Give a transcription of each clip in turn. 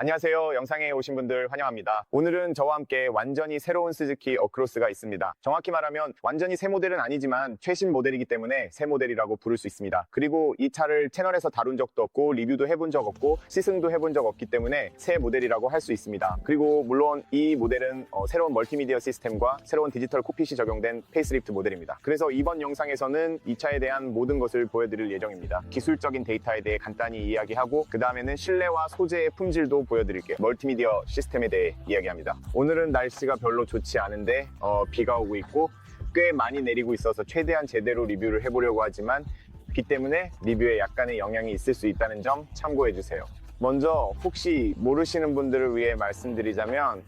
안녕하세요. 영상에 오신 분들 환영합니다. 오늘은 저와 함께 완전히 새로운 스즈키 어크로스가 있습니다. 정확히 말하면 완전히 새 모델은 아니지만 최신 모델이기 때문에 새 모델이라고 부를 수 있습니다. 그리고 이 차를 채널에서 다룬 적도 없고 리뷰도 해본 적 없고 시승도 해본 적 없기 때문에 새 모델이라고 할 수 있습니다. 그리고 물론 이 모델은 새로운 멀티미디어 시스템과 새로운 디지털 콕핏이 적용된 페이스리프트 모델입니다. 그래서 이번 영상에서는 이 차에 대한 모든 것을 보여드릴 예정입니다. 기술적인 데이터에 대해 간단히 이야기하고 그 다음에는 실내와 소재의 품질도 보여드릴게요. 멀티미디어 시스템에 대해 이야기합니다. 오늘은 날씨가 별로 좋지 않은데 비가 오고 있고 꽤 많이 내리고 있어서 최대한 제대로 리뷰를 해보려고 하지만 비 때문에 리뷰에 약간의 영향이 있을 수 있다는 점 참고해주세요. 먼저 혹시 모르시는 분들을 위해 말씀드리자면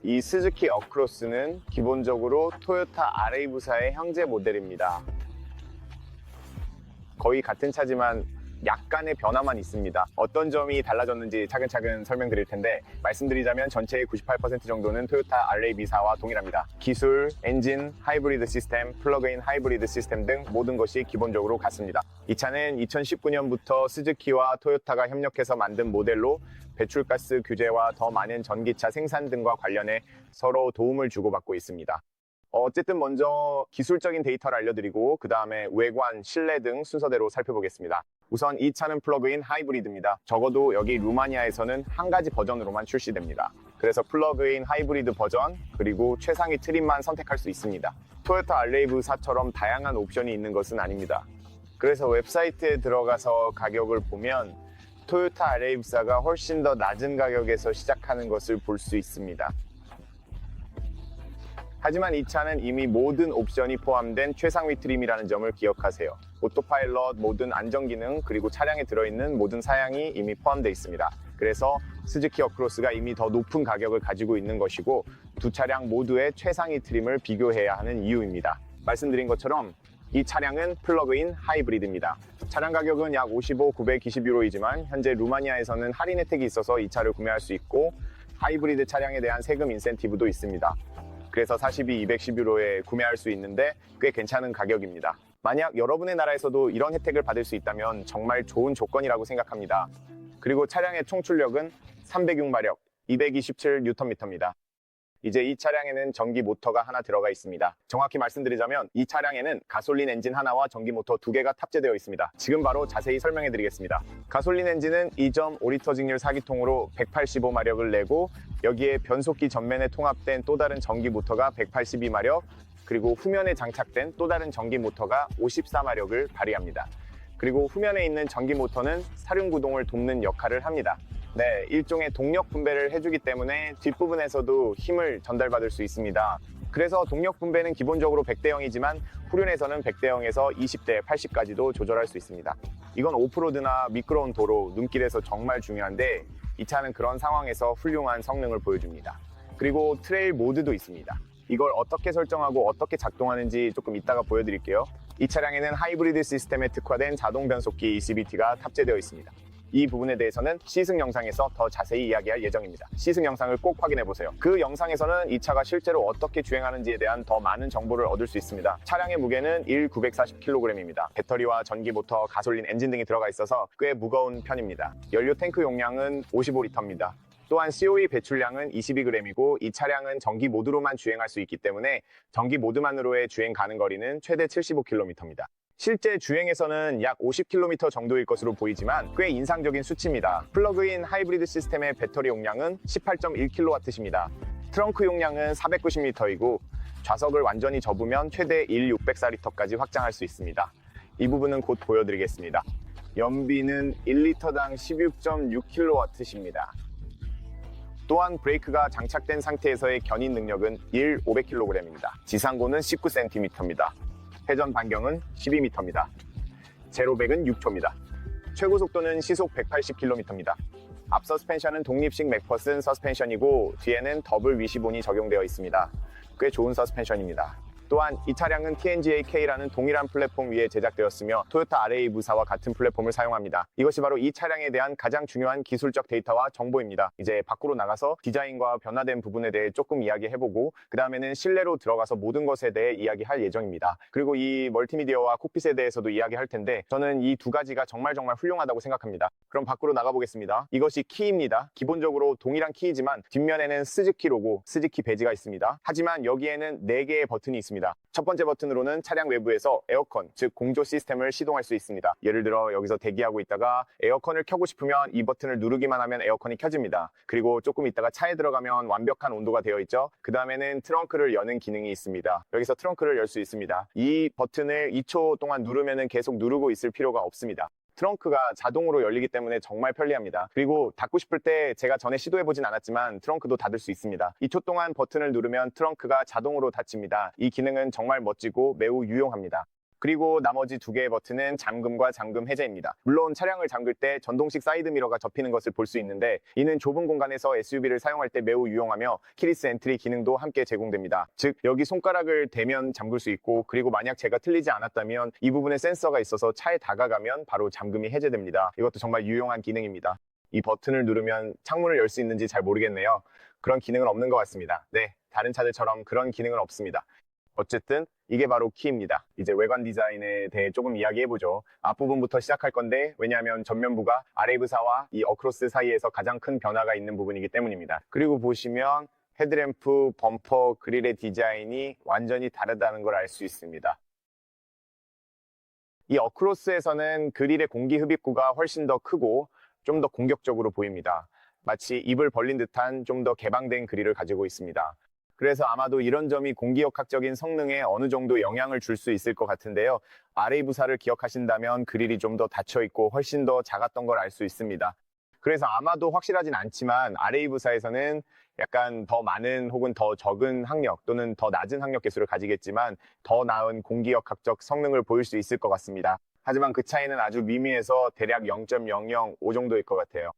이 스즈키 어크로스는 기본적으로 토요타 RAV사의 형제 모델입니다. 거의 같은 차지만 약간의 변화만 있습니다. 어떤 점이 달라졌는지 차근차근 설명드릴 텐데 말씀드리자면 전체의 98% 정도는 토요타 RAV사와 동일합니다. 기술, 엔진, 하이브리드 시스템, 플러그인 하이브리드 시스템 등 모든 것이 기본적으로 같습니다. 이 차는 2019년부터 스즈키와 토요타가 협력해서 만든 모델로 배출가스 규제와 더 많은 전기차 생산 등과 관련해 서로 도움을 주고받고 있습니다. 어쨌든 먼저 기술적인 데이터를 알려드리고 그 다음에 외관, 실내 등 순서대로 살펴보겠습니다. 우선 이 차는 플러그인 하이브리드입니다. 적어도 여기 루마니아에서는 한 가지 버전으로만 출시됩니다. 그래서 플러그인 하이브리드 버전 그리고 최상위 트림만 선택할 수 있습니다. 토요타 RAV4처럼 다양한 옵션이 있는 것은 아닙니다. 그래서 웹사이트에 들어가서 가격을 보면 토요타 RAV4가 훨씬 더 낮은 가격에서 시작하는 것을 볼 수 있습니다. 하지만 이 차는 이미 모든 옵션이 포함된 최상위 트림이라는 점을 기억하세요. 오토파일럿, 모든 안전기능, 그리고 차량에 들어있는 모든 사양이 이미 포함되어 있습니다. 그래서 스즈키 어크로스가 이미 더 높은 가격을 가지고 있는 것이고 두 차량 모두의 최상위 트림을 비교해야 하는 이유입니다. 말씀드린 것처럼 이 차량은 플러그인 하이브리드입니다. 차량 가격은 약 55,920유로이지만 현재 루마니아에서는 할인 혜택이 있어서 이 차를 구매할 수 있고 하이브리드 차량에 대한 세금 인센티브도 있습니다. 그래서 42, 210유로에 구매할 수 있는데 꽤 괜찮은 가격입니다. 만약 여러분의 나라에서도 이런 혜택을 받을 수 있다면 정말 좋은 조건이라고 생각합니다. 그리고 차량의 총 출력은 306마력, 227Nm입니다. 이제 이 차량에는 전기 모터가 하나 들어가 있습니다. 정확히 말씀드리자면 이 차량에는 가솔린 엔진 하나와 전기 모터 두 개가 탑재되어 있습니다. 지금 바로 자세히 설명해 드리겠습니다. 가솔린 엔진은 2.5리터 직률 4기통으로 185마력을 내고 여기에 변속기 전면에 통합된 또 다른 전기 모터가 182마력 그리고 후면에 장착된 또 다른 전기 모터가 54마력을 발휘합니다. 그리고 후면에 있는 전기 모터는 사륜 구동을 돕는 역할을 합니다. 네, 일종의 동력 분배를 해주기 때문에 뒷부분에서도 힘을 전달받을 수 있습니다. 그래서 동력 분배는 기본적으로 100대 0이지만 후륜에서는 100대 0에서 20대 80까지도 조절할 수 있습니다. 이건 오프로드나 미끄러운 도로, 눈길에서 정말 중요한데 이 차는 그런 상황에서 훌륭한 성능을 보여줍니다. 그리고 트레일 모드도 있습니다. 이걸 어떻게 설정하고 어떻게 작동하는지 조금 이따가 보여드릴게요. 이 차량에는 하이브리드 시스템에 특화된 자동 변속기 ECVT가 탑재되어 있습니다. 이 부분에 대해서는 시승 영상에서 더 자세히 이야기할 예정입니다. 시승 영상을 꼭 확인해보세요. 그 영상에서는 이 차가 실제로 어떻게 주행하는지에 대한 더 많은 정보를 얻을 수 있습니다. 차량의 무게는 940kg입니다. 배터리와 전기 모터, 가솔린 엔진 등이 들어가 있어서 꽤 무거운 편입니다. 연료 탱크 용량은 55리터입니다. 또한 COE 배출량은 22g이고 이 차량은 전기 모드로만 주행할 수 있기 때문에 전기 모드만으로의 주행 가능 거리는 최대 75km입니다. 실제 주행에서는 약 50km 정도일 것으로 보이지만 꽤 인상적인 수치입니다. 플러그인 하이브리드 시스템의 배터리 용량은 18.1kW입니다. 트렁크 용량은 490L이고 좌석을 완전히 접으면 최대 1604L까지 확장할 수 있습니다. 이 부분은 곧 보여드리겠습니다. 연비는 1리터당 16.6kW입니다. 또한 브레이크가 장착된 상태에서의 견인 능력은 500kg입니다. 지상고는 19cm입니다. 회전 반경은 12m입니다. 제로백은 6초입니다. 최고 속도는 시속 180km입니다. 앞 서스펜션은 독립식 맥퍼슨 서스펜션이고 뒤에는 더블 위시본이 적용되어 있습니다. 꽤 좋은 서스펜션입니다. 또한 이 차량은 TNGA-K라는 동일한 플랫폼 위에 제작되었으며 토요타 RAV사와 같은 플랫폼을 사용합니다. 이것이 바로 이 차량에 대한 가장 중요한 기술적 데이터와 정보입니다. 이제 밖으로 나가서 디자인과 변화된 부분에 대해 조금 이야기해보고 그 다음에는 실내로 들어가서 모든 것에 대해 이야기할 예정입니다. 그리고 이 멀티미디어와 콕핏에 대해서도 이야기할 텐데 저는 이 두 가지가 정말 훌륭하다고 생각합니다. 그럼 밖으로 나가보겠습니다. 이것이 키입니다. 기본적으로 동일한 키이지만 뒷면에는 스즈키 로고, 스즈키 배지가 있습니다. 하지만 여기에는 4개의 버튼이 있습니다. 첫 번째 버튼으로는 차량 외부에서 에어컨, 즉 공조 시스템을 시동할 수 있습니다. 예를 들어 여기서 대기하고 있다가 에어컨을 켜고 싶으면 이 버튼을 누르기만 하면 에어컨이 켜집니다. 그리고 조금 있다가 차에 들어가면 완벽한 온도가 되어 있죠. 그 다음에는 트렁크를 여는 기능이 있습니다. 여기서 트렁크를 열 수 있습니다. 이 버튼을 2초 동안 누르면 계속 누르고 있을 필요가 없습니다. 트렁크가 자동으로 열리기 때문에 정말 편리합니다. 그리고 닫고 싶을 때 제가 전에 시도해보진 않았지만 트렁크도 닫을 수 있습니다. 2초 동안 버튼을 누르면 트렁크가 자동으로 닫힙니다. 이 기능은 정말 멋지고 매우 유용합니다. 그리고 나머지 2개의 버튼은 잠금과 잠금 해제입니다. 물론 차량을 잠글 때 전동식 사이드미러가 접히는 것을 볼 수 있는데 이는 좁은 공간에서 SUV를 사용할 때 매우 유용하며 키리스 엔트리 기능도 함께 제공됩니다. 즉 여기 손가락을 대면 잠글 수 있고 그리고 만약 제가 틀리지 않았다면 이 부분에 센서가 있어서 차에 다가가면 바로 잠금이 해제됩니다. 이것도 정말 유용한 기능입니다. 이 버튼을 누르면 창문을 열 수 있는지 잘 모르겠네요. 그런 기능은 없는 것 같습니다. 네, 다른 차들처럼 그런 기능은 없습니다. 어쨌든 이게 바로 키입니다. 이제 외관 디자인에 대해 조금 이야기해보죠. 앞부분부터 시작할 건데 왜냐하면 전면부가 RAV사와 이 어크로스 사이에서 가장 큰 변화가 있는 부분이기 때문입니다. 그리고 보시면 헤드램프, 범퍼, 그릴의 디자인이 완전히 다르다는 걸 알 수 있습니다. 이 어크로스에서는 그릴의 공기 흡입구가 훨씬 더 크고 좀 더 공격적으로 보입니다. 마치 입을 벌린 듯한 좀 더 개방된 그릴을 가지고 있습니다. 그래서 아마도 이런 점이 공기역학적인 성능에 어느 정도 영향을 줄 수 있을 것 같은데요. RAV사를 기억하신다면 그릴이 좀 더 닫혀있고 훨씬 더 작았던 걸 알 수 있습니다. 그래서 아마도 확실하진 않지만 RAV사에서는 약간 더 많은 혹은 더 적은 학력 또는 더 낮은 학력 개수를 가지겠지만 더 나은 공기역학적 성능을 보일 수 있을 것 같습니다. 하지만 그 차이는 아주 미미해서 대략 0.005 정도일 것 같아요.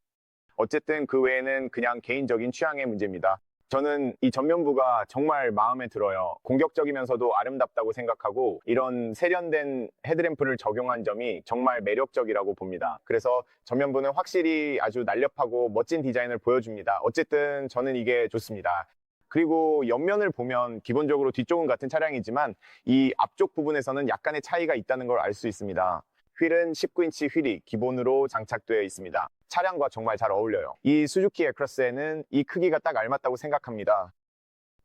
어쨌든 그 외에는 그냥 개인적인 취향의 문제입니다. 저는 이 전면부가 정말 마음에 들어요. 공격적이면서도 아름답다고 생각하고 이런 세련된 헤드램프를 적용한 점이 정말 매력적이라고 봅니다. 그래서 전면부는 확실히 아주 날렵하고 멋진 디자인을 보여줍니다. 어쨌든 저는 이게 좋습니다. 그리고 옆면을 보면 기본적으로 뒤쪽은 같은 차량이지만 이 앞쪽 부분에서는 약간의 차이가 있다는 걸 알 수 있습니다. 휠은 19인치 휠이 기본으로 장착되어 있습니다. 차량과 정말 잘 어울려요. 이 수즈키 에크로스에는 이 크기가 딱 알맞다고 생각합니다.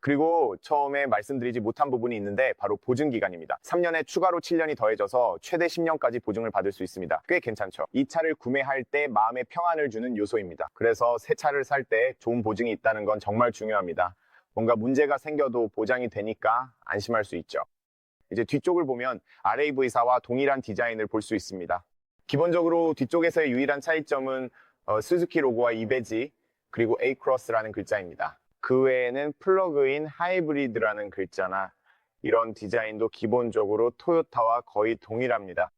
그리고 처음에 말씀드리지 못한 부분이 있는데 바로 보증기간입니다. 3년에 추가로 7년이 더해져서 최대 10년까지 보증을 받을 수 있습니다. 꽤 괜찮죠? 이 차를 구매할 때 마음의 평안을 주는 요소입니다. 그래서 새 차를 살 때 좋은 보증이 있다는 건 정말 중요합니다. 뭔가 문제가 생겨도 보장이 되니까 안심할 수 있죠. 이제 뒤쪽을 보면 RAV사와 동일한 디자인을 볼 수 있습니다. 기본적으로 뒤쪽에서의 유일한 차이점은 스즈키 로고와 이 배지 그리고 A-크로스라는 글자입니다. 그 외에는 플러그인 하이브리드라는 글자나 이런 디자인도 기본적으로 토요타와 거의 동일합니다.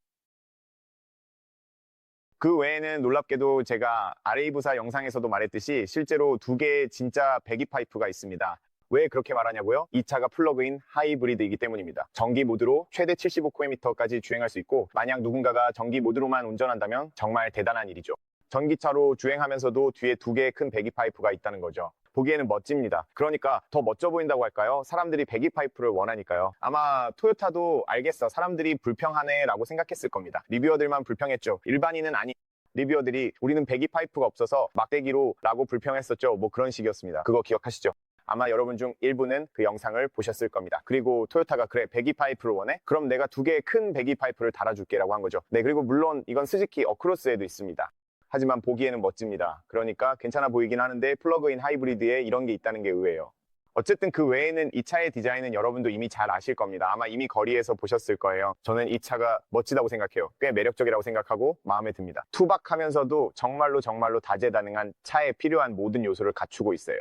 그 외에는 놀랍게도 제가 RAV사 영상에서도 말했듯이 실제로 2개의 진짜 배기 파이프가 있습니다. 왜 그렇게 말하냐고요? 이 차가 플러그인 하이브리드이기 때문입니다. 전기 모드로 최대 75km까지 주행할 수 있고 만약 누군가가 전기 모드로만 운전한다면 정말 대단한 일이죠. 전기차로 주행하면서도 뒤에 2개의 큰 배기 파이프가 있다는 거죠. 보기에는 멋집니다. 그러니까 더 멋져 보인다고 할까요? 사람들이 배기 파이프를 원하니까요. 아마 토요타도 알겠어. 사람들이 불평하네 라고 생각했을 겁니다. 리뷰어들만 불평했죠. 일반인은 아니. 리뷰어들이 우리는 배기 파이프가 없어서 막대기로 라고 불평했었죠. 뭐 그런 식이었습니다. 그거 기억하시죠? 아마 여러분 중 일부는 그 영상을 보셨을 겁니다. 그리고 토요타가 그래 배기 파이프를 원해? 그럼 내가 2개의 큰 배기 파이프를 달아줄게 라고 한 거죠. 네, 그리고 물론 이건 스즈키 어크로스에도 있습니다. 하지만 보기에는 멋집니다. 그러니까 괜찮아 보이긴 하는데 플러그인 하이브리드에 이런 게 있다는 게 의외예요. 어쨌든 그 외에는 이 차의 디자인은 여러분도 이미 잘 아실 겁니다. 아마 이미 거리에서 보셨을 거예요. 저는 이 차가 멋지다고 생각해요. 꽤 매력적이라고 생각하고 마음에 듭니다. 투박하면서도 정말로 다재다능한 차에 필요한 모든 요소를 갖추고 있어요.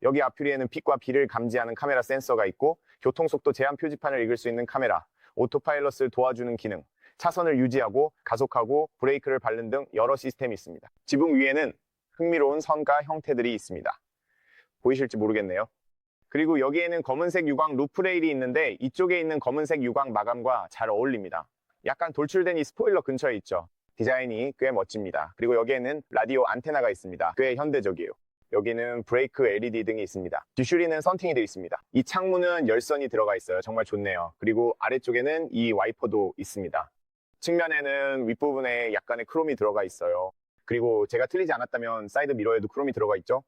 여기 앞유리에는 빛과 비를 감지하는 카메라 센서가 있고 교통속도 제한 표지판을 읽을 수 있는 카메라, 오토파일럿을 도와주는 기능, 차선을 유지하고 가속하고 브레이크를 밟는 등 여러 시스템이 있습니다. 지붕 위에는 흥미로운 선과 형태들이 있습니다. 보이실지 모르겠네요. 그리고 여기에는 검은색 유광 루프 레일이 있는데 이쪽에 있는 검은색 유광 마감과 잘 어울립니다. 약간 돌출된 이 스포일러 근처에 있죠. 디자인이 꽤 멋집니다. 그리고 여기에는 라디오 안테나가 있습니다. 꽤 현대적이에요. 여기는 브레이크 LED 등이 있습니다. 뒷슈리는 썬팅이 되어 있습니다. 이 창문은 열선이 들어가 있어요. 정말 좋네요. 그리고 아래쪽에는 이 와이퍼도 있습니다. 측면에는 윗부분에 약간의 크롬이 들어가 있어요. 그리고 제가 틀리지 않았다면 사이드 미러에도 크롬이 들어가 있죠.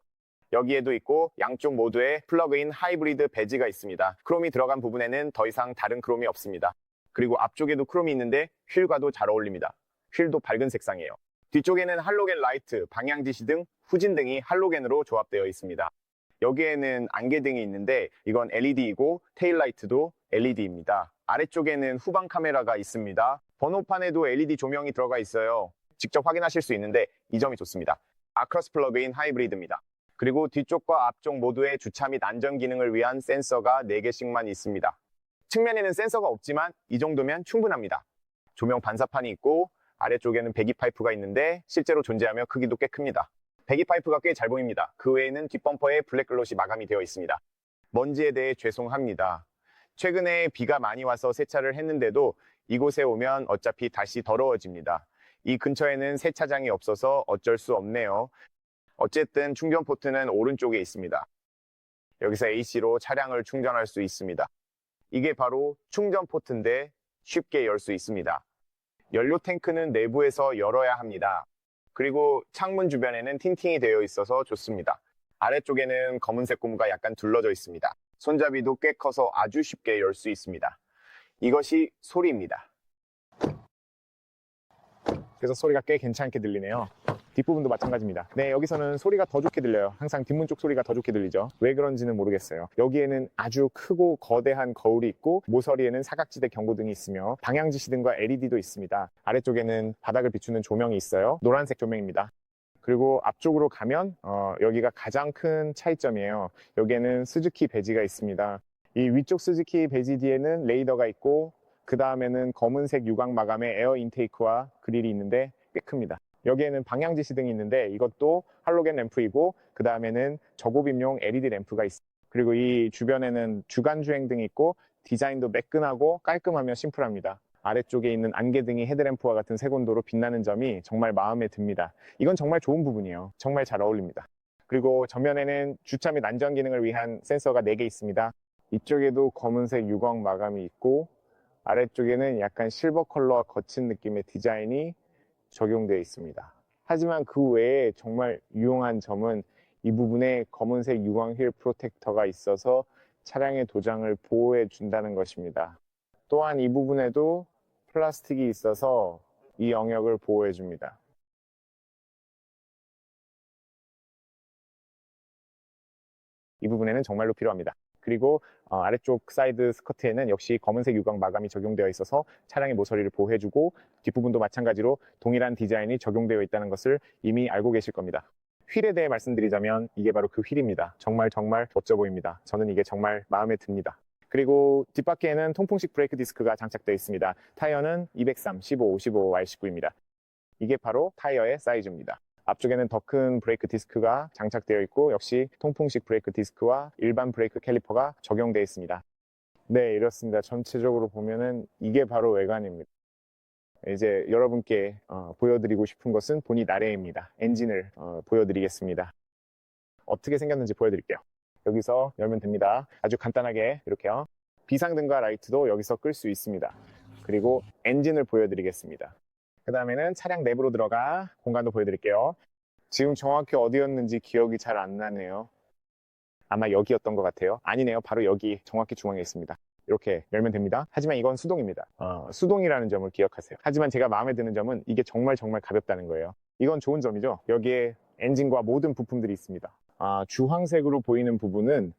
여기에도 있고 양쪽 모두에 플러그인 하이브리드 배지가 있습니다. 크롬이 들어간 부분에는 더 이상 다른 크롬이 없습니다. 그리고 앞쪽에도 크롬이 있는데 휠과도 잘 어울립니다. 휠도 밝은 색상이에요. 뒤쪽에는 할로겐 라이트, 방향지시 등, 후진등이 할로겐으로 조합되어 있습니다. 여기에는 안개등이 있는데 이건 LED이고 테일라이트도 LED입니다. 아래쪽에는 후방 카메라가 있습니다. 번호판에도 LED 조명이 들어가 있어요. 직접 확인하실 수 있는데 이 점이 좋습니다. 아크로스 플러그인 하이브리드입니다. 그리고 뒤쪽과 앞쪽 모두에 주차 및 안전 기능을 위한 센서가 4개씩만 있습니다. 측면에는 센서가 없지만 이 정도면 충분합니다. 조명 반사판이 있고 아래쪽에는 배기 파이프가 있는데 실제로 존재하며 크기도 꽤 큽니다. 배기 파이프가 꽤 잘 보입니다. 그 외에는 뒷범퍼에 블랙글롯이 마감이 되어 있습니다. 먼지에 대해 죄송합니다. 최근에 비가 많이 와서 세차를 했는데도 이곳에 오면 어차피 다시 더러워집니다. 이 근처에는 세차장이 없어서 어쩔 수 없네요. 어쨌든 충전 포트는 오른쪽에 있습니다. 여기서 AC로 차량을 충전할 수 있습니다. 이게 바로 충전 포트인데 쉽게 열 수 있습니다. 연료 탱크는 내부에서 열어야 합니다. 그리고 창문 주변에는 틴팅이 되어 있어서 좋습니다. 아래쪽에는 검은색 고무가 약간 둘러져 있습니다. 손잡이도 꽤 커서 아주 쉽게 열 수 있습니다. 이것이 소리입니다. 그래서 소리가 꽤 괜찮게 들리네요. 뒷부분도 마찬가지입니다. 네, 여기서는 소리가 더 좋게 들려요. 항상 뒷문 쪽 소리가 더 좋게 들리죠. 왜 그런지는 모르겠어요. 여기에는 아주 크고 거대한 거울이 있고 모서리에는 사각지대 경고등이 있으며 방향지시등과 LED도 있습니다. 아래쪽에는 바닥을 비추는 조명이 있어요. 노란색 조명입니다. 그리고 앞쪽으로 가면 여기가 가장 큰 차이점이에요. 여기에는 스즈키 배지가 있습니다. 이 위쪽 스즈키 배지 뒤에는 레이더가 있고 그 다음에는 검은색 유광 마감의 에어 인테이크와 그릴이 있는데 꽤 큽니다. 여기에는 방향지시등이 있는데 이것도 할로겐 램프이고 그 다음에는 저고빔용 LED 램프가 있습니다. 그리고 이 주변에는 주간주행등이 있고 디자인도 매끈하고 깔끔하며 심플합니다. 아래쪽에 있는 안개등이 헤드램프와 같은 색온도로 빛나는 점이 정말 마음에 듭니다. 이건 정말 좋은 부분이에요. 정말 잘 어울립니다. 그리고 전면에는 주차 및 안전 기능을 위한 센서가 4개 있습니다. 이쪽에도 검은색 유광 마감이 있고 아래쪽에는 약간 실버 컬러와 거친 느낌의 디자인이 적용되어 있습니다. 하지만 그 외에 정말 유용한 점은 이 부분에 검은색 유광 휠 프로텍터가 있어서 차량의 도장을 보호해 준다는 것입니다. 또한 이 부분에도 플라스틱이 있어서 이 영역을 보호해 줍니다. 이 부분에는 정말로 필요합니다. 그리고 아래쪽 사이드 스커트에는 역시 검은색 유광 마감이 적용되어 있어서 차량의 모서리를 보호해주고 뒷부분도 마찬가지로 동일한 디자인이 적용되어 있다는 것을 이미 알고 계실 겁니다. 휠에 대해 말씀드리자면 이게 바로 그 휠입니다. 정말 멋져 보입니다. 저는 이게 정말 마음에 듭니다. 그리고 뒷바퀴에는 통풍식 브레이크 디스크가 장착되어 있습니다. 타이어는 203, 15, 55, R19입니다. 이게 바로 타이어의 사이즈입니다. 앞쪽에는 더 큰 브레이크 디스크가 장착되어 있고 역시 통풍식 브레이크 디스크와 일반 브레이크 캘리퍼가 적용되어 있습니다. 네, 이렇습니다. 전체적으로 보면은 이게 바로 외관입니다. 이제 여러분께 보여드리고 싶은 것은 보닛 아래입니다. 엔진을 보여드리겠습니다. 어떻게 생겼는지 보여드릴게요. 여기서 열면 됩니다. 아주 간단하게 이렇게요. 비상등과 라이트도 여기서 끌 수 있습니다. 그리고 엔진을 보여드리겠습니다. 그 다음에는 차량 내부로 들어가 공간도 보여드릴게요. 지금 정확히 어디였는지 기억이 잘 안 나네요. 아마 여기였던 것 같아요. 아니네요. 바로 여기 정확히 중앙에 있습니다. 이렇게 열면 됩니다. 하지만 이건 수동입니다. 수동이라는 점을 기억하세요. 하지만 제가 마음에 드는 점은 이게 정말 가볍다는 거예요. 이건 좋은 점이죠. 여기에 엔진과 모든 부품들이 있습니다. 주황색으로 보이는 부분은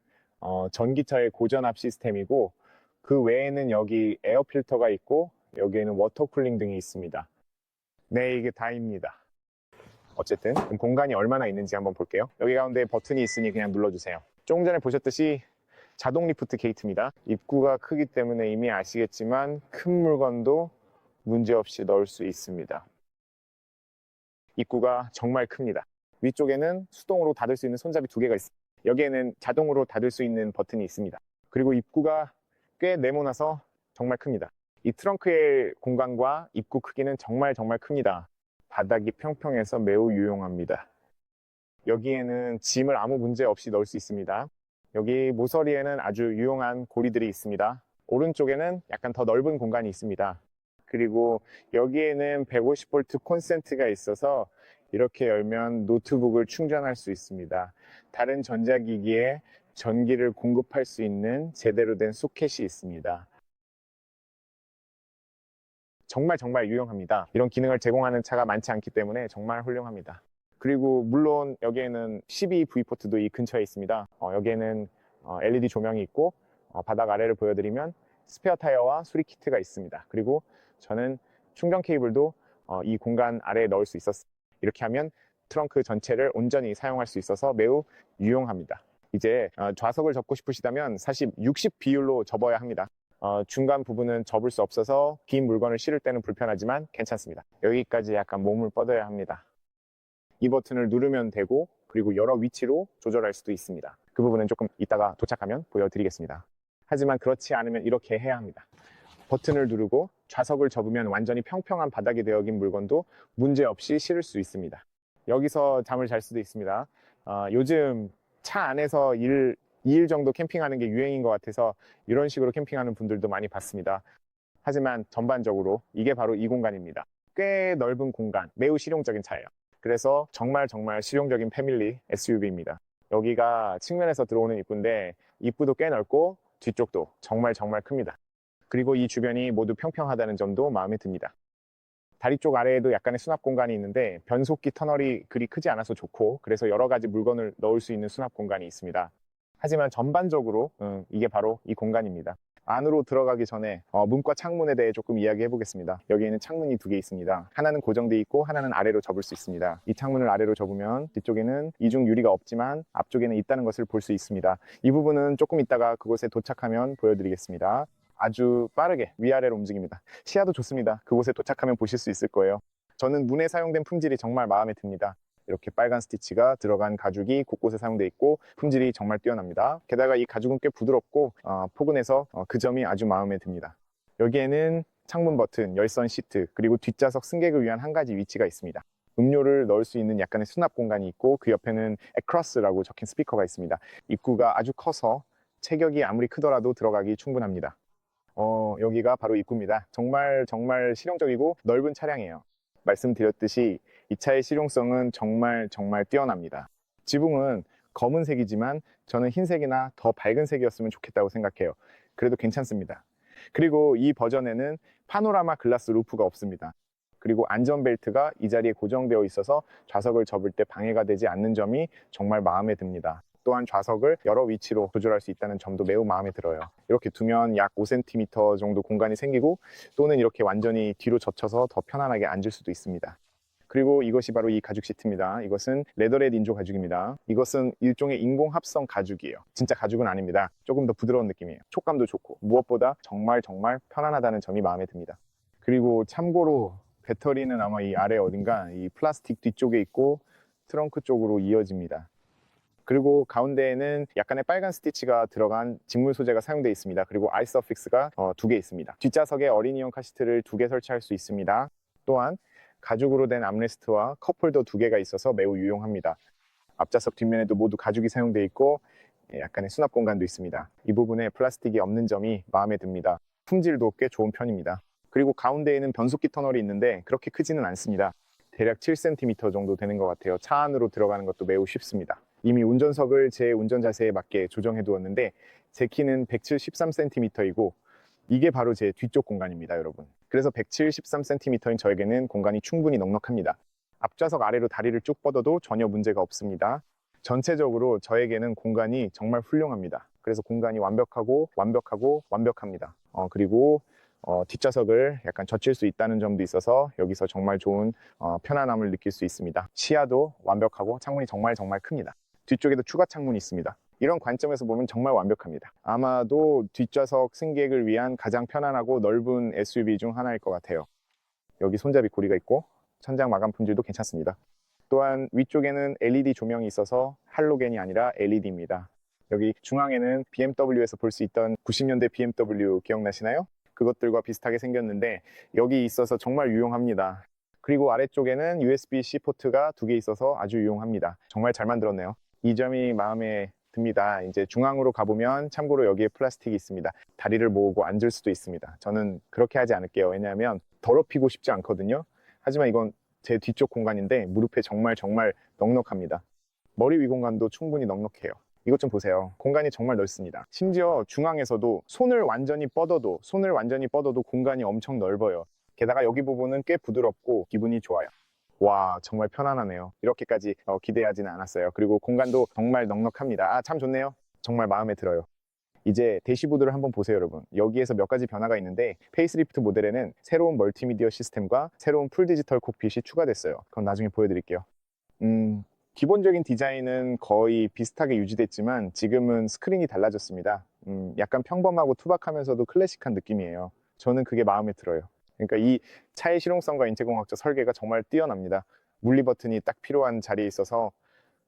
전기차의 고전압 시스템이고 그 외에는 여기 에어 필터가 있고 여기에는 워터 쿨링 등이 있습니다. 네, 이게 다입니다. 어쨌든 공간이 얼마나 있는지 한번 볼게요. 여기 가운데 버튼이 있으니 그냥 눌러주세요. 조금 전에 보셨듯이 자동 리프트 게이트입니다. 입구가 크기 때문에 이미 아시겠지만 큰 물건도 문제없이 넣을 수 있습니다. 입구가 정말 큽니다. 위쪽에는 수동으로 닫을 수 있는 손잡이 2개가 있습니다. 여기에는 자동으로 닫을 수 있는 버튼이 있습니다. 그리고 입구가 꽤 네모나서 정말 큽니다. 이 트렁크의 공간과 입구 크기는 정말 큽니다. 바닥이 평평해서 매우 유용합니다. 여기에는 짐을 아무 문제 없이 넣을 수 있습니다. 여기 모서리에는 아주 유용한 고리들이 있습니다. 오른쪽에는 약간 더 넓은 공간이 있습니다. 그리고 여기에는 150V 콘센트가 있어서 이렇게 열면 노트북을 충전할 수 있습니다. 다른 전자기기에 전기를 공급할 수 있는 제대로 된 소켓이 있습니다. 정말 유용합니다. 이런 기능을 제공하는 차가 많지 않기 때문에 정말 훌륭합니다. 그리고 물론 여기에는 12V 포트도 이 근처에 있습니다. 여기에는 LED 조명이 있고 바닥 아래를 보여드리면 스페어 타이어와 수리 키트가 있습니다. 그리고 저는 충전 케이블도 이 공간 아래에 넣을 수 있었습니다. 이렇게 하면 트렁크 전체를 온전히 사용할 수 있어서 매우 유용합니다. 이제 좌석을 접고 싶으시다면 40-60 비율로 접어야 합니다. 중간 부분은 접을 수 없어서 긴 물건을 실을 때는 불편하지만 괜찮습니다. 여기까지 약간 몸을 뻗어야 합니다. 이 버튼을 누르면 되고, 그리고 여러 위치로 조절할 수도 있습니다. 그 부분은 조금 이따가 도착하면 보여드리겠습니다. 하지만 그렇지 않으면 이렇게 해야 합니다. 버튼을 누르고 좌석을 접으면 완전히 평평한 바닥이 되어진 물건도 문제없이 실을 수 있습니다. 여기서 잠을 잘 수도 있습니다. 요즘 차 안에서 2일 정도 캠핑하는 게 유행인 것 같아서 이런 식으로 캠핑하는 분들도 많이 봤습니다. 하지만 전반적으로 이게 바로 이 공간입니다. 꽤 넓은 공간, 매우 실용적인 차예요. 그래서 정말 실용적인 패밀리 SUV입니다. 여기가 측면에서 들어오는 입구인데 입구도 꽤 넓고 뒤쪽도 정말 큽니다. 그리고 이 주변이 모두 평평하다는 점도 마음에 듭니다. 다리 쪽 아래에도 약간의 수납 공간이 있는데 변속기 터널이 그리 크지 않아서 좋고, 그래서 여러 가지 물건을 넣을 수 있는 수납 공간이 있습니다. 하지만 전반적으로 이게 바로 이 공간입니다. 안으로 들어가기 전에 문과 창문에 대해 조금 이야기해 보겠습니다. 여기에는 창문이 2개 있습니다. 하나는 고정되어 있고 하나는 아래로 접을 수 있습니다. 이 창문을 아래로 접으면 뒤쪽에는 이중 유리가 없지만 앞쪽에는 있다는 것을 볼 수 있습니다. 이 부분은 조금 있다가 그곳에 도착하면 보여드리겠습니다. 아주 빠르게 위아래로 움직입니다. 시야도 좋습니다. 그곳에 도착하면 보실 수 있을 거예요. 저는 문에 사용된 품질이 정말 마음에 듭니다. 이렇게 빨간 스티치가 들어간 가죽이 곳곳에 사용되어 있고 품질이 정말 뛰어납니다. 게다가 이 가죽은 꽤 부드럽고 포근해서 그 점이 아주 마음에 듭니다. 여기에는 창문 버튼, 열선 시트, 그리고 뒷좌석 승객을 위한 한 가지 위치가 있습니다. 음료를 넣을 수 있는 약간의 수납 공간이 있고 그 옆에는 Across라고 적힌 스피커가 있습니다. 입구가 아주 커서 체격이 아무리 크더라도 들어가기 충분합니다. 여기가 바로 입구입니다. 정말 실용적이고 넓은 차량이에요. 말씀드렸듯이 이 차의 실용성은 정말 뛰어납니다. 지붕은 검은색이지만 저는 흰색이나 더 밝은 색이었으면 좋겠다고 생각해요. 그래도 괜찮습니다. 그리고 이 버전에는 파노라마 글라스 루프가 없습니다. 그리고 안전벨트가 이 자리에 고정되어 있어서 좌석을 접을 때 방해가 되지 않는 점이 정말 마음에 듭니다. 또한 좌석을 여러 위치로 조절할 수 있다는 점도 매우 마음에 들어요. 이렇게 두면 약 5cm 정도 공간이 생기고, 또는 이렇게 완전히 뒤로 젖혀서 더 편안하게 앉을 수도 있습니다. 그리고 이것이 바로 이 가죽 시트입니다. 이것은 레더렛 인조 가죽입니다. 이것은 일종의 인공 합성 가죽이에요. 진짜 가죽은 아닙니다. 조금 더 부드러운 느낌이에요. 촉감도 좋고 무엇보다 정말 편안하다는 점이 마음에 듭니다. 그리고 참고로 배터리는 아마 이 아래 어딘가 이 플라스틱 뒤쪽에 있고 트렁크 쪽으로 이어집니다. 그리고 가운데에는 약간의 빨간 스티치가 들어간 직물 소재가 사용되어 있습니다. 그리고 아이서픽스가 2개 있습니다. 뒷좌석에 어린이용 카시트를 2개 설치할 수 있습니다. 또한 가죽으로 된 암레스트와 컵홀더 2개가 있어서 매우 유용합니다. 앞좌석 뒷면에도 모두 가죽이 사용되어 있고 약간의 수납 공간도 있습니다. 이 부분에 플라스틱이 없는 점이 마음에 듭니다. 품질도 꽤 좋은 편입니다. 그리고 가운데에는 변속기 터널이 있는데 그렇게 크지는 않습니다. 대략 7cm 정도 되는 것 같아요. 차 안으로 들어가는 것도 매우 쉽습니다. 이미 운전석을 제 운전 자세에 맞게 조정해 두었는데 제 키는 173cm이고 이게 바로 제 뒤쪽 공간입니다, 여러분. 그래서 173cm인 저에게는 공간이 충분히 넉넉합니다. 앞좌석 아래로 다리를 쭉 뻗어도 전혀 문제가 없습니다. 전체적으로 저에게는 공간이 정말 훌륭합니다. 그래서 공간이 완벽합니다. 그리고 뒷좌석을 약간 젖힐 수 있다는 점도 있어서 여기서 정말 좋은 편안함을 느낄 수 있습니다. 시야도 완벽하고 창문이 정말 큽니다. 뒤쪽에도 추가 창문이 있습니다. 이런 관점에서 보면 정말 완벽합니다. 아마도 뒷좌석 승객을 위한 가장 편안하고 넓은 SUV 중 하나일 것 같아요. 여기 손잡이 고리가 있고 천장 마감 품질도 괜찮습니다. 또한 위쪽에는 LED 조명이 있어서 할로겐이 아니라 LED입니다. 여기 중앙에는 BMW에서 볼 수 있던 90년대 BMW 기억나시나요? 그것들과 비슷하게 생겼는데 여기 있어서 정말 유용합니다. 그리고 아래쪽에는 USB-C 포트가 2개 있어서 아주 유용합니다. 정말 잘 만들었네요. 이 점이 마음에 듭니다. 이제 중앙으로 가보면 참고로 여기에 플라스틱이 있습니다. 다리를 모으고 앉을 수도 있습니다. 저는 그렇게 하지 않을게요. 왜냐하면 더럽히고 싶지 않거든요. 하지만 이건 제 뒤쪽 공간인데 무릎에 정말 넉넉합니다. 머리 위 공간도 충분히 넉넉해요. 이것 좀 보세요. 공간이 정말 넓습니다. 심지어 중앙에서도 손을 완전히 뻗어도 공간이 엄청 넓어요. 게다가 여기 부분은 꽤 부드럽고 기분이 좋아요. 와, 정말 편안하네요. 이렇게까지 기대하지는 않았어요. 그리고 공간도 정말 넉넉합니다. 아, 참 좋네요. 정말 마음에 들어요. 이제 대시보드를 한번 보세요, 여러분. 여기에서 몇 가지 변화가 있는데 페이스리프트 모델에는 새로운 멀티미디어 시스템과 새로운 풀 디지털 콕핏이 추가됐어요. 그건 나중에 보여드릴게요. 기본적인 디자인은 거의 비슷하게 유지됐지만 지금은 스크린이 달라졌습니다. 약간 평범하고 투박하면서도 클래식한 느낌이에요. 저는 그게 마음에 들어요. 그러니까 이 차의 실용성과 인체공학적 설계가 정말 뛰어납니다. 물리 버튼이 딱 필요한 자리에 있어서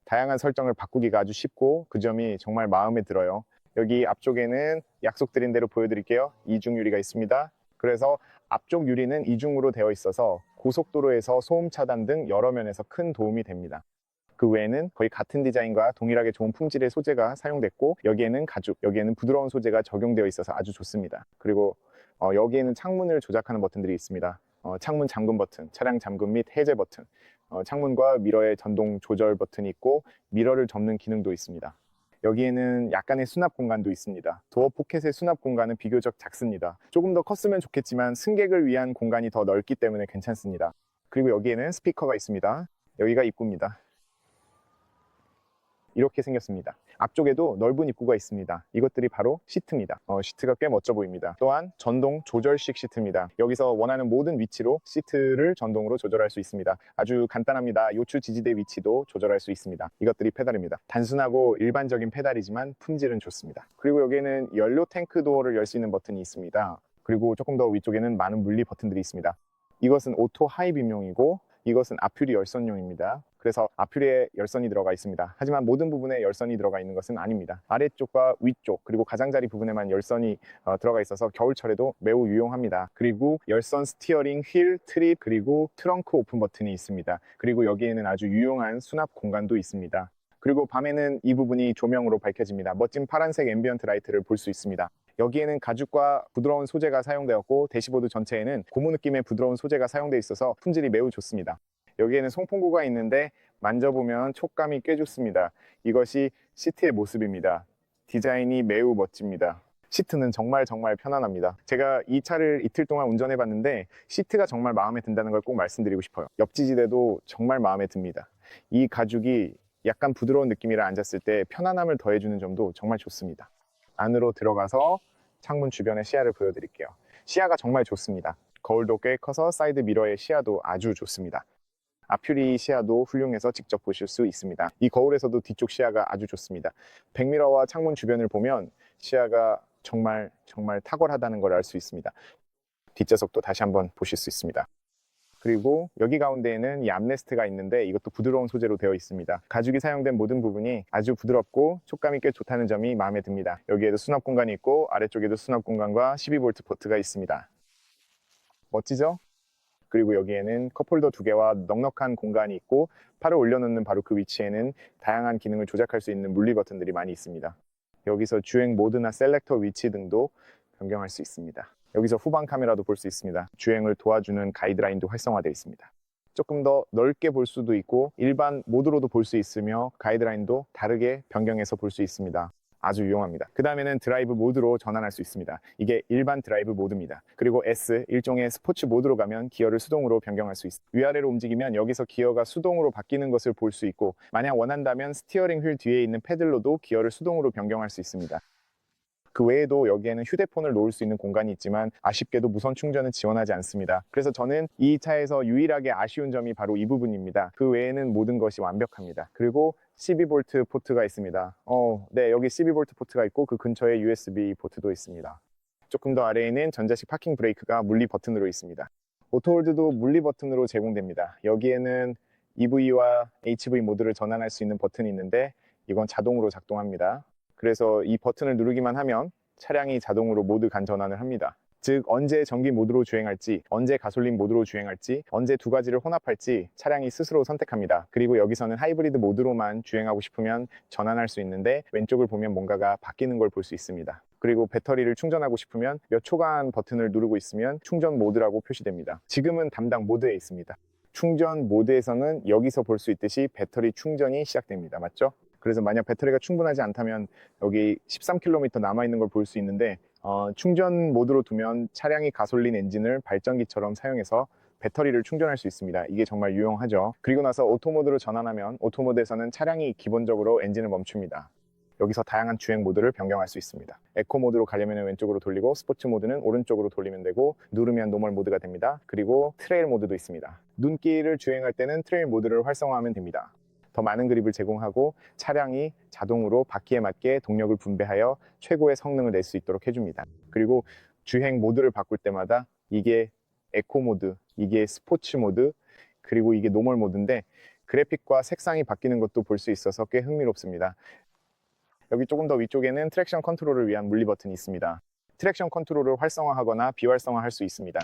다양한 설정을 바꾸기가 아주 쉽고 그 점이 정말 마음에 들어요. 여기 앞쪽에는 약속드린 대로 보여드릴게요. 이중 유리가 있습니다. 그래서 앞쪽 유리는 이중으로 되어 있어서 고속도로에서 소음 차단 등 여러 면에서 큰 도움이 됩니다. 그 외에는 거의 같은 디자인과 동일하게 좋은 품질의 소재가 사용됐고 여기에는 가죽, 여기에는 부드러운 소재가 적용되어 있어서 아주 좋습니다. 그리고 여기에는 창문을 조작하는 버튼들이 있습니다. 창문 잠금 버튼, 차량 잠금 및 해제 버튼, 창문과 미러의 전동 조절 버튼이 있고 미러를 접는 기능도 있습니다. 여기에는 약간의 수납 공간도 있습니다. 도어 포켓의 수납 공간은 비교적 작습니다. 조금 더 컸으면 좋겠지만 승객을 위한 공간이 더 넓기 때문에 괜찮습니다. 그리고 여기에는 스피커가 있습니다. 여기가 입구입니다. 이렇게 생겼습니다. 앞쪽에도 넓은 입구가 있습니다. 이것들이 바로 시트입니다. 시트가 꽤 멋져 보입니다. 또한 전동 조절식 시트입니다. 여기서 원하는 모든 위치로 시트를 전동으로 조절할 수 있습니다. 아주 간단합니다. 요추 지지대 위치도 조절할 수 있습니다. 이것들이 페달입니다. 단순하고 일반적인 페달이지만 품질은 좋습니다. 그리고 여기에는 연료 탱크 도어를 열 수 있는 버튼이 있습니다. 그리고 조금 더 위쪽에는 많은 물리 버튼들이 있습니다. 이것은 오토 하이빔용이고 이것은 앞유리 열선용입니다. 그래서 앞유리에 열선이 들어가 있습니다. 하지만 모든 부분에 열선이 들어가 있는 것은 아닙니다. 아래쪽과 위쪽 그리고 가장자리 부분에만 열선이 들어가 있어서 겨울철에도 매우 유용합니다. 그리고 열선 스티어링, 휠, 트립 그리고 트렁크 오픈 버튼이 있습니다. 그리고 여기에는 아주 유용한 수납 공간도 있습니다. 그리고 밤에는 이 부분이 조명으로 밝혀집니다. 멋진 파란색 앰비언트 라이트를 볼 수 있습니다. 여기에는 가죽과 부드러운 소재가 사용되었고 대시보드 전체에는 고무 느낌의 부드러운 소재가 사용되어 있어서 품질이 매우 좋습니다. 여기에는 송풍구가 있는데 만져보면 촉감이 꽤 좋습니다. 이것이 시트의 모습입니다. 디자인이 매우 멋집니다. 시트는 정말 편안합니다. 제가 이 차를 이틀 동안 운전해 봤는데 시트가 정말 마음에 든다는 걸 꼭 말씀드리고 싶어요. 옆지지대도 정말 마음에 듭니다. 이 가죽이 약간 부드러운 느낌이라 앉았을 때 편안함을 더해주는 점도 정말 좋습니다. 안으로 들어가서 창문 주변의 시야를 보여드릴게요. 시야가 정말 좋습니다. 거울도 꽤 커서 사이드 미러의 시야도 아주 좋습니다. 앞유리 시야도 훌륭해서 직접 보실 수 있습니다. 이 거울에서도 뒤쪽 시야가 아주 좋습니다. 백미러와 창문 주변을 보면 시야가 정말 탁월하다는 걸 알 수 있습니다. 뒷좌석도 다시 한번 보실 수 있습니다. 그리고 여기 가운데에는 이 암레스트가 있는데 이것도 부드러운 소재로 되어 있습니다. 가죽이 사용된 모든 부분이 아주 부드럽고 촉감이 꽤 좋다는 점이 마음에 듭니다. 여기에도 수납 공간이 있고 아래쪽에도 수납 공간과 12V 포트가 있습니다. 멋지죠? 그리고 여기에는 컵홀더 2개와 넉넉한 공간이 있고 팔을 올려놓는 바로 그 위치에는 다양한 기능을 조작할 수 있는 물리 버튼들이 많이 있습니다. 여기서 주행 모드나 셀렉터 위치 등도 변경할 수 있습니다. 여기서 후방 카메라도 볼 수 있습니다. 주행을 도와주는 가이드라인도 활성화되어 있습니다. 조금 더 넓게 볼 수도 있고 일반 모드로도 볼 수 있으며 가이드라인도 다르게 변경해서 볼 수 있습니다. 아주 유용합니다. 그 다음에는 드라이브 모드로 전환할 수 있습니다. 이게 일반 드라이브 모드입니다. 그리고 S, 일종의 스포츠 모드로 가면 기어를 수동으로 변경할 수 있습니다. 위아래로 움직이면 여기서 기어가 수동으로 바뀌는 것을 볼 수 있고 만약 원한다면 스티어링 휠 뒤에 있는 패들로도 기어를 수동으로 변경할 수 있습니다. 그 외에도 여기에는 휴대폰을 놓을 수 있는 공간이 있지만 아쉽게도 무선 충전은 지원하지 않습니다. 그래서 저는 이 차에서 유일하게 아쉬운 점이 바로 이 부분입니다. 그 외에는 모든 것이 완벽합니다. 그리고 12V 포트가 있습니다. 네, 여기 12V 포트가 있고 그 근처에 USB 포트도 있습니다. 조금 더 아래에는 전자식 파킹 브레이크가 물리 버튼으로 있습니다. 오토홀드도 물리 버튼으로 제공됩니다. 여기에는 EV와 HV 모드를 전환할 수 있는 버튼이 있는데 이건 자동으로 작동합니다. 그래서 이 버튼을 누르기만 하면 차량이 자동으로 모드 간 전환을 합니다. 즉 언제 전기 모드로 주행할지, 언제 가솔린 모드로 주행할지, 언제 두 가지를 혼합할지 차량이 스스로 선택합니다. 그리고 여기서는 하이브리드 모드로만 주행하고 싶으면 전환할 수 있는데 왼쪽을 보면 뭔가가 바뀌는 걸 볼 수 있습니다. 그리고 배터리를 충전하고 싶으면 몇 초간 버튼을 누르고 있으면 충전 모드라고 표시됩니다. 지금은 담당 모드에 있습니다. 충전 모드에서는 여기서 볼 수 있듯이 배터리 충전이 시작됩니다. 맞죠? 그래서 만약 배터리가 충분하지 않다면 여기 13km 남아있는 걸 볼 수 있는데 충전 모드로 두면 차량이 가솔린 엔진을 발전기처럼 사용해서 배터리를 충전할 수 있습니다. 이게 정말 유용하죠. 그리고 나서 오토 모드로 전환하면 오토 모드에서는 차량이 기본적으로 엔진을 멈춥니다. 여기서 다양한 주행 모드를 변경할 수 있습니다. 에코 모드로 가려면 왼쪽으로 돌리고 스포츠 모드는 오른쪽으로 돌리면 되고 누르면 노멀 모드가 됩니다. 그리고 트레일 모드도 있습니다. 눈길을 주행할 때는 트레일 모드를 활성화하면 됩니다. 더 많은 그립을 제공하고 차량이 자동으로 바퀴에 맞게 동력을 분배하여 최고의 성능을 낼 수 있도록 해줍니다. 그리고 주행 모드를 바꿀 때마다 이게 에코 모드, 이게 스포츠 모드, 그리고 이게 노멀 모드인데 그래픽과 색상이 바뀌는 것도 볼 수 있어서 꽤 흥미롭습니다. 여기 조금 더 위쪽에는 트랙션 컨트롤을 위한 물리 버튼이 있습니다. 트랙션 컨트롤을 활성화하거나 비활성화할 수 있습니다.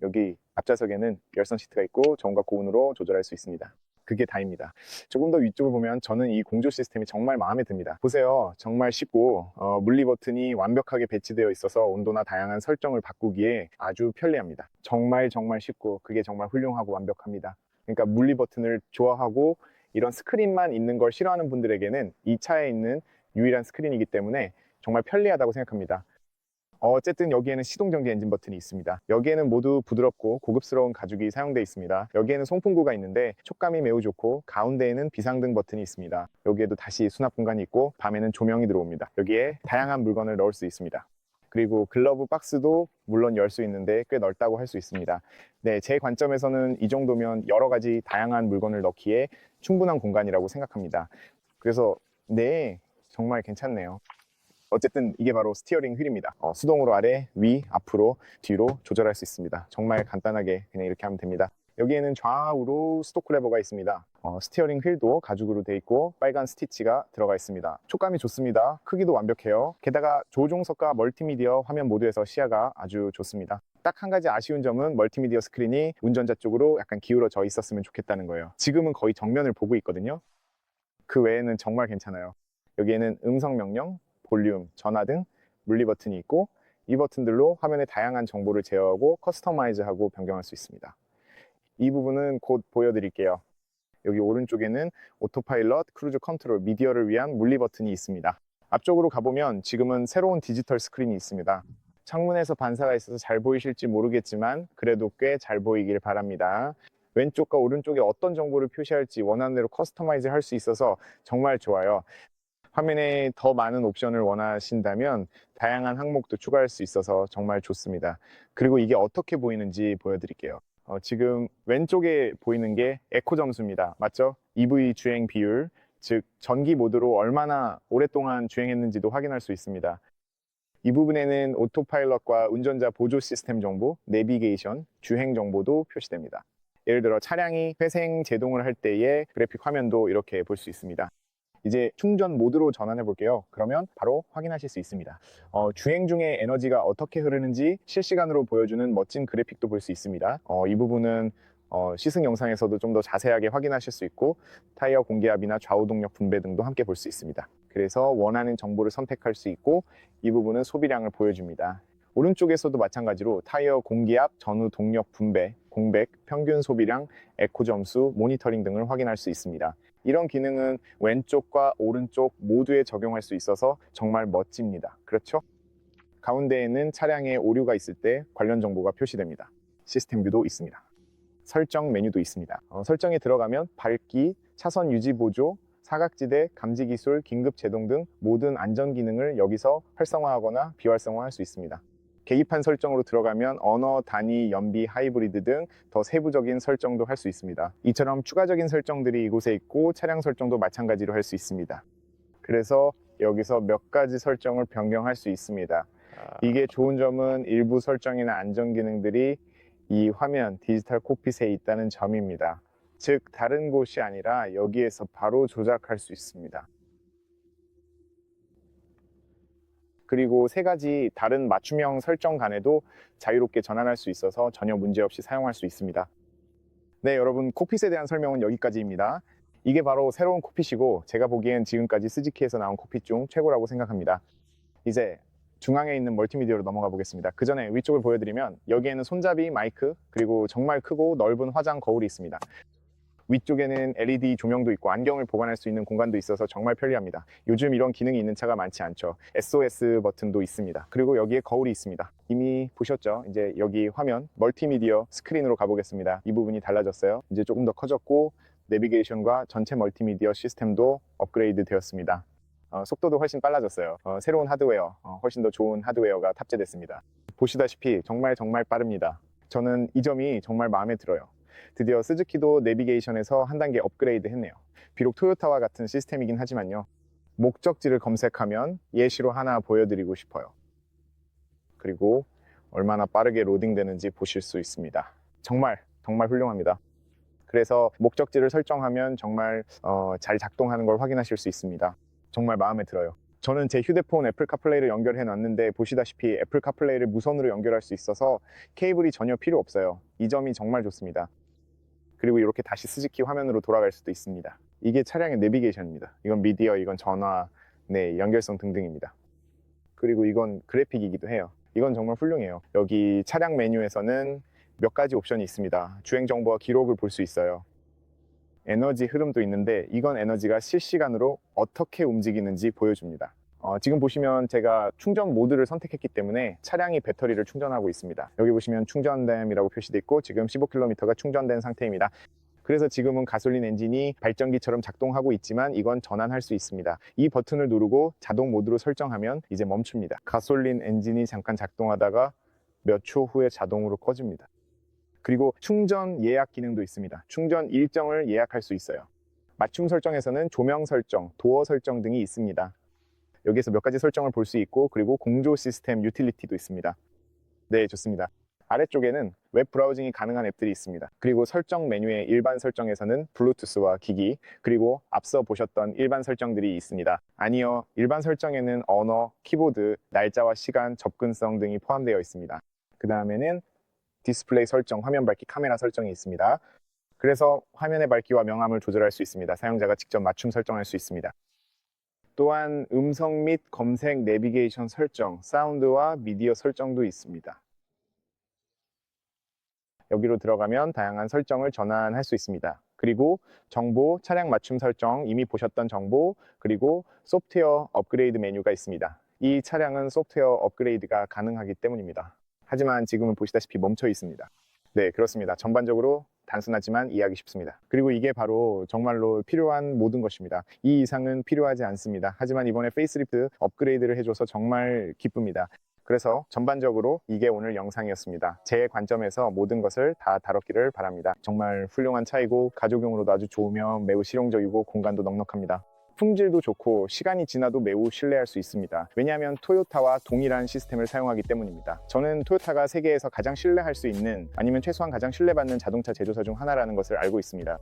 여기 앞좌석에는 열선 시트가 있고 저온과 고온으로 조절할 수 있습니다. 그게 다입니다. 조금 더 위쪽을 보면 저는 이 공조 시스템이 정말 마음에 듭니다. 보세요. 정말 쉽고 물리 버튼이 완벽하게 배치되어 있어서 온도나 다양한 설정을 바꾸기에 아주 편리합니다. 정말 쉽고 그게 정말 훌륭하고 완벽합니다. 그러니까 물리 버튼을 좋아하고 이런 스크린만 있는 걸 싫어하는 분들에게는 이 차에 있는 유일한 스크린이기 때문에 정말 편리하다고 생각합니다. 어쨌든 여기에는 시동정지 엔진 버튼이 있습니다. 여기에는 모두 부드럽고 고급스러운 가죽이 사용되어 있습니다. 여기에는 송풍구가 있는데 촉감이 매우 좋고 가운데에는 비상등 버튼이 있습니다. 여기에도 다시 수납 공간이 있고 밤에는 조명이 들어옵니다. 여기에 다양한 물건을 넣을 수 있습니다. 그리고 글러브 박스도 물론 열 수 있는데 꽤 넓다고 할 수 있습니다. 네, 제 관점에서는 이 정도면 여러 가지 다양한 물건을 넣기에 충분한 공간이라고 생각합니다. 그래서 네, 정말 괜찮네요. 어쨌든 이게 바로 스티어링 휠입니다. 수동으로 아래, 위, 앞으로, 뒤로 조절할 수 있습니다. 정말 간단하게 그냥 이렇게 하면 됩니다. 여기에는 좌우로 스토크 레버가 있습니다. 스티어링 휠도 가죽으로 되어 있고 빨간 스티치가 들어가 있습니다. 촉감이 좋습니다. 크기도 완벽해요. 게다가 조종석과 멀티미디어 화면 모두에서 시야가 아주 좋습니다. 딱 한 가지 아쉬운 점은 멀티미디어 스크린이 운전자 쪽으로 약간 기울어져 있었으면 좋겠다는 거예요. 지금은 거의 정면을 보고 있거든요. 그 외에는 정말 괜찮아요. 여기에는 음성 명령, 볼륨, 전화 등 물리 버튼이 있고 이 버튼들로 화면의 다양한 정보를 제어하고 커스터마이즈하고 변경할 수 있습니다. 이 부분은 곧 보여드릴게요. 여기 오른쪽에는 오토파일럿, 크루즈 컨트롤, 미디어를 위한 물리 버튼이 있습니다. 앞쪽으로 가보면 지금은 새로운 디지털 스크린이 있습니다. 창문에서 반사가 있어서 잘 보이실지 모르겠지만 그래도 꽤 잘 보이길 바랍니다. 왼쪽과 오른쪽에 어떤 정보를 표시할지 원하는 대로 커스터마이즈 할 수 있어서 정말 좋아요. 화면에 더 많은 옵션을 원하신다면 다양한 항목도 추가할 수 있어서 정말 좋습니다. 그리고 이게 어떻게 보이는지 보여드릴게요. 지금 왼쪽에 보이는 게 에코 점수입니다. 맞죠? EV 주행 비율, 즉 전기 모드로 얼마나 오랫동안 주행했는지도 확인할 수 있습니다. 이 부분에는 오토파일럿과 운전자 보조 시스템 정보, 내비게이션, 주행 정보도 표시됩니다. 예를 들어 차량이 회생 제동을 할 때의 그래픽 화면도 이렇게 볼 수 있습니다. 이제 충전 모드로 전환해 볼게요. 그러면 바로 확인하실 수 있습니다. 주행 중에 에너지가 어떻게 흐르는지 실시간으로 보여주는 멋진 그래픽도 볼 수 있습니다. 이 부분은 시승 영상에서도 좀 더 자세하게 확인하실 수 있고 타이어 공기압이나 좌우 동력 분배 등도 함께 볼 수 있습니다. 그래서 원하는 정보를 선택할 수 있고 이 부분은 소비량을 보여줍니다. 오른쪽에서도 마찬가지로 타이어 공기압, 전후 동력 분배, 공백, 평균 소비량, 에코 점수, 모니터링 등을 확인할 수 있습니다. 이런 기능은 왼쪽과 오른쪽 모두에 적용할 수 있어서 정말 멋집니다. 그렇죠? 가운데에는 차량에 오류가 있을 때 관련 정보가 표시됩니다. 시스템 뷰도 있습니다. 설정 메뉴도 있습니다. 설정에 들어가면 밝기, 차선 유지 보조, 사각지대, 감지 기술, 긴급 제동 등 모든 안전 기능을 여기서 활성화하거나 비활성화할 수 있습니다. 계기판 설정으로 들어가면 언어, 단위, 연비, 하이브리드 등 더 세부적인 설정도 할 수 있습니다. 이처럼 추가적인 설정들이 이곳에 있고 차량 설정도 마찬가지로 할 수 있습니다. 그래서 여기서 몇 가지 설정을 변경할 수 있습니다. 이게 좋은 점은 일부 설정이나 안전 기능들이 이 화면 디지털 콕핏에 있다는 점입니다. 즉 다른 곳이 아니라 여기에서 바로 조작할 수 있습니다. 그리고 세 가지 다른 맞춤형 설정 간에도 자유롭게 전환할 수 있어서 전혀 문제없이 사용할 수 있습니다. 네, 여러분, 콕핏에 대한 설명은 여기까지입니다. 이게 바로 새로운 콕핏이고 제가 보기엔 지금까지 스즈키에서 나온 콕핏 중 최고라고 생각합니다. 이제 중앙에 있는 멀티미디어로 넘어가 보겠습니다. 그 전에 위쪽을 보여드리면 여기에는 손잡이, 마이크, 그리고 정말 크고 넓은 화장 거울이 있습니다. 위쪽에는 LED 조명도 있고 안경을 보관할 수 있는 공간도 있어서 정말 편리합니다. 요즘 이런 기능이 있는 차가 많지 않죠. SOS 버튼도 있습니다. 그리고 여기에 거울이 있습니다. 이미 보셨죠? 이제 여기 화면 멀티미디어 스크린으로 가보겠습니다. 이 부분이 달라졌어요. 이제 조금 더 커졌고 내비게이션과 전체 멀티미디어 시스템도 업그레이드 되었습니다. 속도도 훨씬 빨라졌어요. 새로운 하드웨어, 훨씬 더 좋은 하드웨어가 탑재됐습니다. 보시다시피 정말 빠릅니다. 저는 이 점이 정말 마음에 들어요. 드디어 스즈키도 내비게이션에서 한 단계 업그레이드 했네요. 비록 토요타와 같은 시스템이긴 하지만요. 목적지를 검색하면 예시로 하나 보여드리고 싶어요. 그리고 얼마나 빠르게 로딩되는지 보실 수 있습니다. 정말 훌륭합니다. 그래서 목적지를 설정하면 정말 잘 작동하는 걸 확인하실 수 있습니다. 정말 마음에 들어요. 저는 제 휴대폰 애플 카플레이를 연결해 놨는데 보시다시피 애플 카플레이를 무선으로 연결할 수 있어서 케이블이 전혀 필요 없어요. 이 점이 정말 좋습니다. 그리고 이렇게 다시 스즈키 화면으로 돌아갈 수도 있습니다. 이게 차량의 내비게이션입니다. 이건 미디어, 이건 전화, 네, 연결성 등등입니다. 그리고 이건 그래픽이기도 해요. 이건 정말 훌륭해요. 여기 차량 메뉴에서는 몇 가지 옵션이 있습니다. 주행 정보와 기록을 볼 수 있어요. 에너지 흐름도 있는데 이건 에너지가 실시간으로 어떻게 움직이는지 보여줍니다. 지금 보시면 제가 충전 모드를 선택했기 때문에 차량이 배터리를 충전하고 있습니다. 여기 보시면 충전됨이라고 표시되어 있고 지금 15km가 충전된 상태입니다. 그래서 지금은 가솔린 엔진이 발전기처럼 작동하고 있지만 이건 전환할 수 있습니다. 이 버튼을 누르고 자동 모드로 설정하면 이제 멈춥니다. 가솔린 엔진이 잠깐 작동하다가 몇 초 후에 자동으로 꺼집니다. 그리고 충전 예약 기능도 있습니다. 충전 일정을 예약할 수 있어요. 맞춤 설정에서는 조명 설정, 도어 설정 등이 있습니다. 여기에서 몇 가지 설정을 볼 수 있고 그리고 공조 시스템 유틸리티도 있습니다. 네, 좋습니다. 아래쪽에는 웹 브라우징이 가능한 앱들이 있습니다. 그리고 설정 메뉴의 일반 설정에서는 블루투스와 기기, 그리고 앞서 보셨던 일반 설정들이 있습니다. 아니요, 일반 설정에는 언어, 키보드, 날짜와 시간, 접근성 등이 포함되어 있습니다. 그 다음에는 디스플레이 설정, 화면 밝기, 카메라 설정이 있습니다. 그래서 화면의 밝기와 명암을 조절할 수 있습니다. 사용자가 직접 맞춤 설정할 수 있습니다. 또한 음성 및 검색 내비게이션 설정, 사운드와 미디어 설정도 있습니다. 여기로 들어가면 다양한 설정을 전환할 수 있습니다. 그리고 정보, 차량 맞춤 설정, 이미 보셨던 정보, 그리고 소프트웨어 업그레이드 메뉴가 있습니다. 이 차량은 소프트웨어 업그레이드가 가능하기 때문입니다. 하지만 지금은 보시다시피 멈춰 있습니다. 네, 그렇습니다. 전반적으로 단순하지만 이해하기 쉽습니다. 그리고 이게 바로 정말로 필요한 모든 것입니다. 이 이상은 필요하지 않습니다. 하지만 이번에 페이스리프트 업그레이드를 해줘서 정말 기쁩니다. 그래서 전반적으로 이게 오늘 영상이었습니다. 제 관점에서 모든 것을 다 다뤘기를 바랍니다. 정말 훌륭한 차이고 가족용으로도 아주 좋으며 매우 실용적이고 공간도 넉넉합니다. 품질도 좋고 시간이 지나도 매우 신뢰할 수 있습니다. 왜냐하면 토요타와 동일한 시스템을 사용하기 때문입니다. 저는 토요타가 세계에서 가장 신뢰할 수 있는, 아니면 최소한 가장 신뢰받는 자동차 제조사 중 하나라는 것을 알고 있습니다.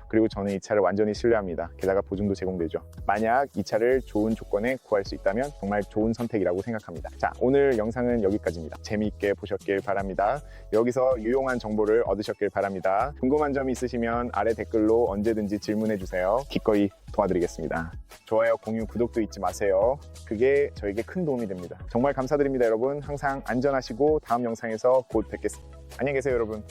그리고 저는 이 차를 완전히 신뢰합니다. 게다가 보증도 제공되죠. 만약 이 차를 좋은 조건에 구할 수 있다면 정말 좋은 선택이라고 생각합니다. 자, 오늘 영상은 여기까지입니다. 재미있게 보셨길 바랍니다. 여기서 유용한 정보를 얻으셨길 바랍니다. 궁금한 점 있으시면 아래 댓글로 언제든지 질문해 주세요. 기꺼이 도와드리겠습니다. 좋아요, 공유, 구독도 잊지 마세요. 그게 저에게 큰 도움이 됩니다. 정말 감사드립니다, 여러분. 항상 안전하시고 다음 영상에서 곧 뵙겠습니다. 안녕히 계세요, 여러분.